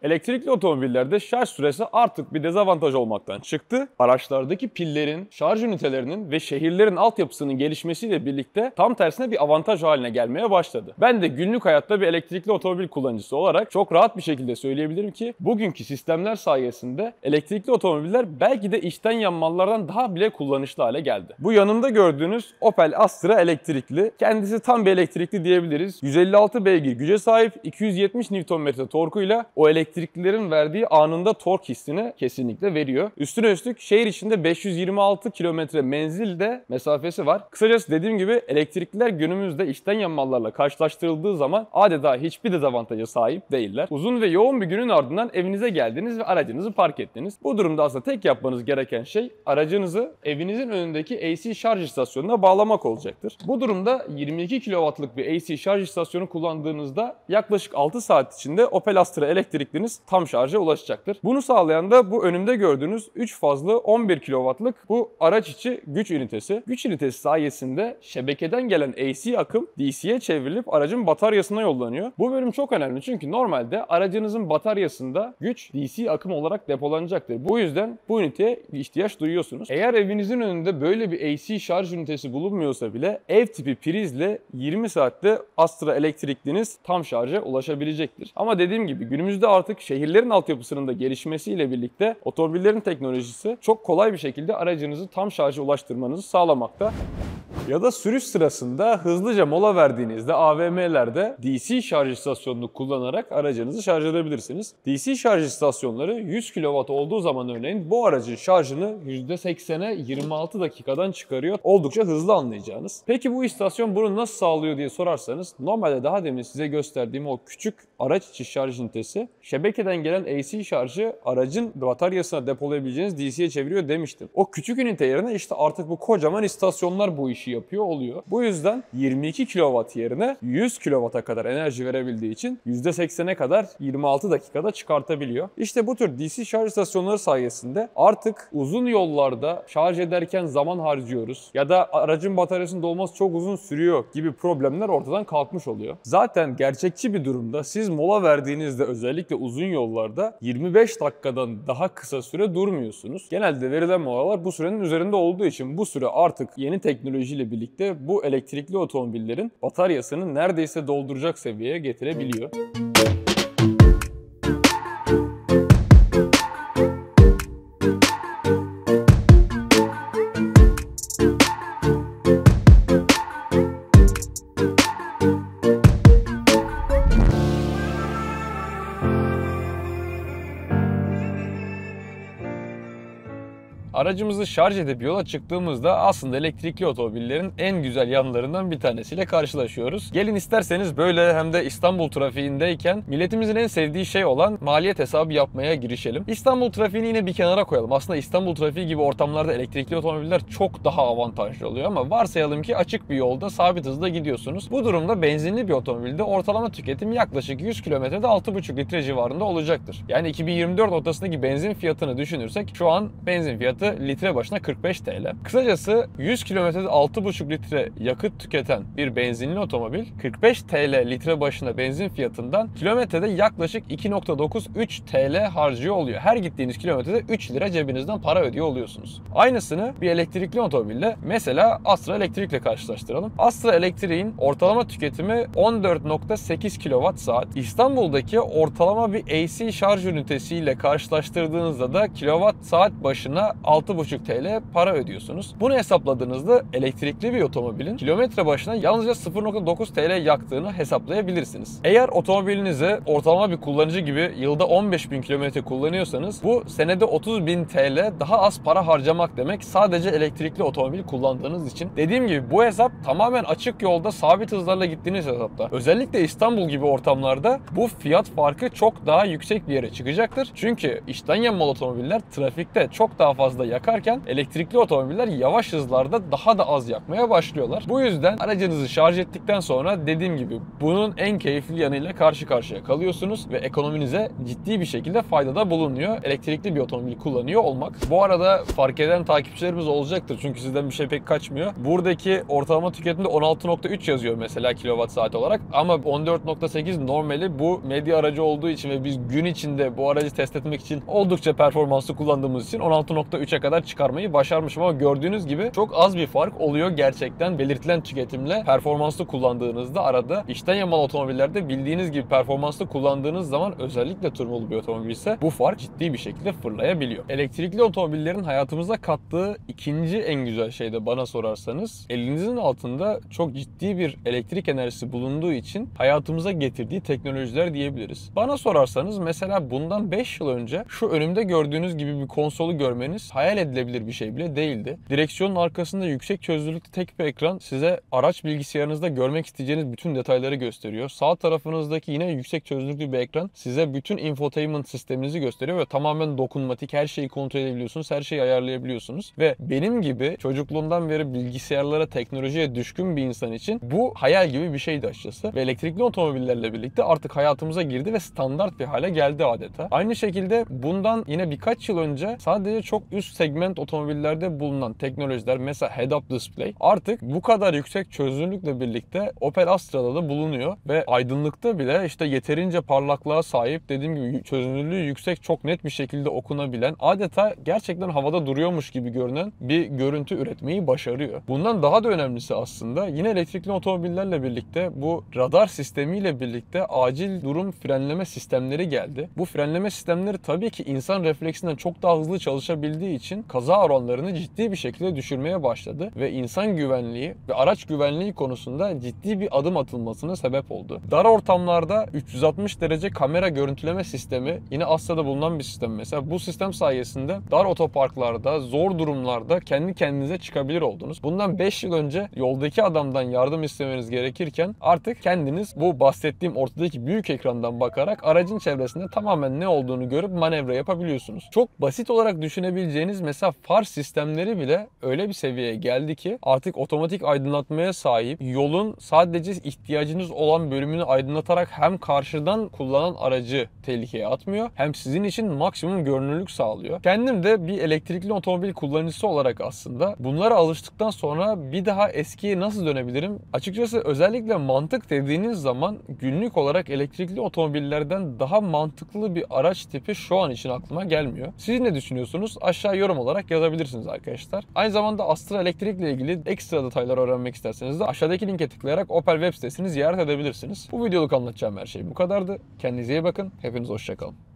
Elektrikli otomobillerde şarj süresi artık bir dezavantaj olmaktan çıktı. Araçlardaki pillerin, şarj ünitelerinin ve şehirlerin altyapısının gelişmesiyle birlikte tam tersine bir avantaj haline gelmeye başladı. Ben de günlük hayatta bir elektrikli otomobil kullanıcısı olarak çok rahat bir şekilde söyleyebilirim ki bugünkü sistemler sayesinde elektrikli otomobiller belki de içten yanmalardan daha bile kullanışlı hale geldi. Bu yanımda gördüğünüz Opel Astra elektrikli. Kendisi tam bir elektrikli diyebiliriz. 156 beygir güce sahip, 270 Nm torkuyla o elektriklilerin verdiği anında tork hissini kesinlikle veriyor. Üstüne üstlük şehir içinde 526 kilometre menzilde mesafesi var. Kısacası dediğim gibi elektrikliler günümüzde içten yanmalarla karşılaştırıldığı zaman adeta hiçbir dezavantaja sahip değiller. Uzun ve yoğun bir günün ardından evinize geldiniz ve aracınızı park ettiniz. Bu durumda aslında tek yapmanız gereken şey aracınızı evinizin önündeki AC şarj istasyonuna bağlamak olacaktır. Bu durumda 22 kW'lık bir AC şarj istasyonu kullandığınızda yaklaşık 6 saat içinde Opel Astra elektrikliniz tam şarja ulaşacaktır. Bunu sağlayan da bu önümde gördüğünüz 3 fazlı 11 kW'lık bu araç içi güç ünitesi. Güç ünitesi sayesinde şebekeden gelen AC akım DC'ye çevrilip aracın bataryasına yollanıyor. Bu bölüm çok önemli çünkü normalde aracınızın bataryasında güç DC akım olarak depolanacaktır. Bu yüzden bu üniteye ihtiyaç duyuyorsunuz. Eğer evinizin önünde böyle bir AC şarj ünitesi bulunmuyorsa bile ev tipi prizle 20 saatte Astra elektrikliniz tam şarja ulaşabilecektir. Ama dediğim gibi günümüzde artık şehirlerin altyapısının da gelişmesiyle birlikte otomobillerin teknolojisi çok kolay bir şekilde aracınızı tam şarja ulaştırmanızı sağlamakta. Ya da sürüş sırasında hızlıca mola verdiğinizde AVM'lerde DC şarj istasyonunu kullanarak aracınızı şarj edebilirsiniz. DC şarj istasyonları 100 kW olduğu zaman örneğin bu aracın şarjını %80'e 26 dakikadan çıkarıyor. Oldukça hızlı anlayacağınız. Peki bu istasyon bunu nasıl sağlıyor diye sorarsanız normalde daha demin size gösterdiğim o küçük araç içi şarj ünitesi şebekeden gelen AC şarjı aracın bataryasına depolayabileceğiniz DC'ye çeviriyor demiştim. O küçük ünite yerine işte artık bu kocaman istasyonlar bu işi yapıyor oluyor. Bu yüzden 22 kW yerine 100 kW'a kadar enerji verebildiği için %80'e kadar 26 dakikada çıkartabiliyor. İşte bu tür DC şarj istasyonları sayesinde artık uzun yollarda şarj ederken zaman harcıyoruz ya da aracın bataryasının dolması çok uzun sürüyor gibi problemler ortadan kalkmış oluyor. Zaten gerçekçi bir durumda siz mola verdiğinizde özellikle uzun yollarda 25 dakikadan daha kısa süre durmuyorsunuz. Genelde verilen molalar bu sürenin üzerinde olduğu için bu süre artık yeni teknolojiyle birlikte bu elektrikli otomobillerin bataryasını neredeyse dolduracak seviyeye getirebiliyor. Aracımızı şarj edip yola çıktığımızda aslında elektrikli otomobillerin en güzel yanlarından bir tanesiyle karşılaşıyoruz. Gelin isterseniz böyle hem de İstanbul trafiğindeyken milletimizin en sevdiği şey olan maliyet hesabı yapmaya girişelim. İstanbul trafiğini yine bir kenara koyalım. Aslında İstanbul trafiği gibi ortamlarda elektrikli otomobiller çok daha avantajlı oluyor ama varsayalım ki açık bir yolda sabit hızda gidiyorsunuz. Bu durumda benzinli bir otomobilde ortalama tüketim yaklaşık 100 kilometrede 6,5 litre civarında olacaktır. Yani 2024 ortasındaki benzin fiyatını düşünürsek şu an benzin fiyatı litre başına 45 TL. Kısacası 100 kilometrede 6,5 litre yakıt tüketen bir benzinli otomobil 45 TL litre başına benzin fiyatından kilometrede yaklaşık 2,93 TL harcıyor oluyor. Her gittiğiniz kilometrede 3 lira cebinizden para ödüyor oluyorsunuz. Aynısını bir elektrikli otomobille mesela Astra Elektrik'le karşılaştıralım. Astra Elektrik'in ortalama tüketimi 14,8 kWh. İstanbul'daki ortalama bir AC şarj ünitesiyle karşılaştırdığınızda da kWh başına 6,5 TL para ödüyorsunuz. Bunu hesapladığınızda elektrikli bir otomobilin kilometre başına yalnızca 0,9 TL yaktığını hesaplayabilirsiniz. Eğer otomobilinizi ortalama bir kullanıcı gibi yılda 15.000 kilometre kullanıyorsanız bu senede 30.000 TL daha az para harcamak demek sadece elektrikli otomobil kullandığınız için. Dediğim gibi bu hesap tamamen açık yolda sabit hızlarla gittiğiniz hesapta. Özellikle İstanbul gibi ortamlarda bu fiyat farkı çok daha yüksek bir yere çıkacaktır. Çünkü içten yanmalı otomobiller trafikte çok daha fazla yakarken elektrikli otomobiller yavaş hızlarda daha da az yakmaya başlıyorlar. Bu yüzden aracınızı şarj ettikten sonra dediğim gibi bunun en keyifli yanıyla karşı karşıya kalıyorsunuz ve ekonominize ciddi bir şekilde faydada bulunuyor elektrikli bir otomobil kullanıyor olmak. Bu arada fark eden takipçilerimiz olacaktır çünkü sizden bir şey pek kaçmıyor. Buradaki ortalama tüketimde 16.3 yazıyor mesela kilowatt saat olarak ama 14.8 normali bu medya aracı olduğu için ve biz gün içinde bu aracı test etmek için oldukça performanslı kullandığımız için 16.3'e kadar çıkarmayı başarmışım ama gördüğünüz gibi çok az bir fark oluyor gerçekten belirtilen tüketimle performanslı kullandığınızda arada. İçten yanmalı otomobillerde bildiğiniz gibi performanslı kullandığınız zaman özellikle turbolu bir otomobil ise bu fark ciddi bir şekilde fırlayabiliyor. Elektrikli otomobillerin hayatımıza kattığı ikinci en güzel şey de bana sorarsanız elinizin altında çok ciddi bir elektrik enerjisi bulunduğu için hayatımıza getirdiği teknolojiler diyebiliriz. Bana sorarsanız mesela bundan 5 yıl önce şu önümde gördüğünüz gibi bir konsolu görmeniz hayal edilebilir bir şey bile değildi. Direksiyonun arkasında yüksek çözünürlüklü tek bir ekran size araç bilgisayarınızda görmek isteyeceğiniz bütün detayları gösteriyor. Sağ tarafınızdaki yine yüksek çözünürlüklü bir ekran size bütün infotainment sisteminizi gösteriyor ve tamamen dokunmatik, her şeyi kontrol edebiliyorsunuz, her şeyi ayarlayabiliyorsunuz ve benim gibi çocukluğumdan beri bilgisayarlara, teknolojiye düşkün bir insan için bu hayal gibi bir şeydi açıkçası. Ve elektrikli otomobillerle birlikte artık hayatımıza girdi ve standart bir hale geldi adeta. Aynı şekilde bundan yine birkaç yıl önce sadece çok üst segment otomobillerde bulunan teknolojiler mesela head-up display artık bu kadar yüksek çözünürlükle birlikte Opel Astra'da da bulunuyor ve aydınlıkta bile işte yeterince parlaklığa sahip, dediğim gibi çözünürlüğü yüksek, çok net bir şekilde okunabilen, adeta gerçekten havada duruyormuş gibi görünen bir görüntü üretmeyi başarıyor. Bundan daha da önemlisi aslında yine elektrikli otomobillerle birlikte bu radar sistemiyle birlikte acil durum frenleme sistemleri geldi. Bu frenleme sistemleri tabii ki insan refleksinden çok daha hızlı çalışabildiği için kaza oranlarını ciddi bir şekilde düşürmeye başladı ve insan güvenliği ve araç güvenliği konusunda ciddi bir adım atılmasına sebep oldu. Dar ortamlarda 360 derece kamera görüntüleme sistemi yine Asya'da bulunan bir sistem mesela. Bu sistem sayesinde dar otoparklarda, zor durumlarda kendi kendinize çıkabilir oldunuz. Bundan 5 yıl önce yoldaki adamdan yardım istemeniz gerekirken artık kendiniz bu bahsettiğim ortadaki büyük ekrandan bakarak aracın çevresinde tamamen ne olduğunu görüp manevra yapabiliyorsunuz. Çok basit olarak düşünebileceğiniz mesela far sistemleri bile öyle bir seviyeye geldi ki artık otomatik aydınlatmaya sahip, yolun sadece ihtiyacınız olan bölümünü aydınlatarak hem karşıdan kullanan aracı tehlikeye atmıyor hem sizin için maksimum görünürlük sağlıyor. Kendim de bir elektrikli otomobil kullanıcısı olarak aslında bunlara alıştıktan sonra bir daha eskiye nasıl dönebilirim? Açıkçası özellikle mantık dediğiniz zaman günlük olarak elektrikli otomobillerden daha mantıklı bir araç tipi şu an için aklıma gelmiyor. Siz ne düşünüyorsunuz? Aşağı yorum olarak yazabilirsiniz arkadaşlar. Aynı zamanda Astra Elektrik ile ilgili ekstra detaylar öğrenmek isterseniz de aşağıdaki linke tıklayarak Opel web sitesini ziyaret edebilirsiniz. Bu videoluk anlatacağım her şey bu kadardı. Kendinize iyi bakın. Hepiniz hoşça kalın.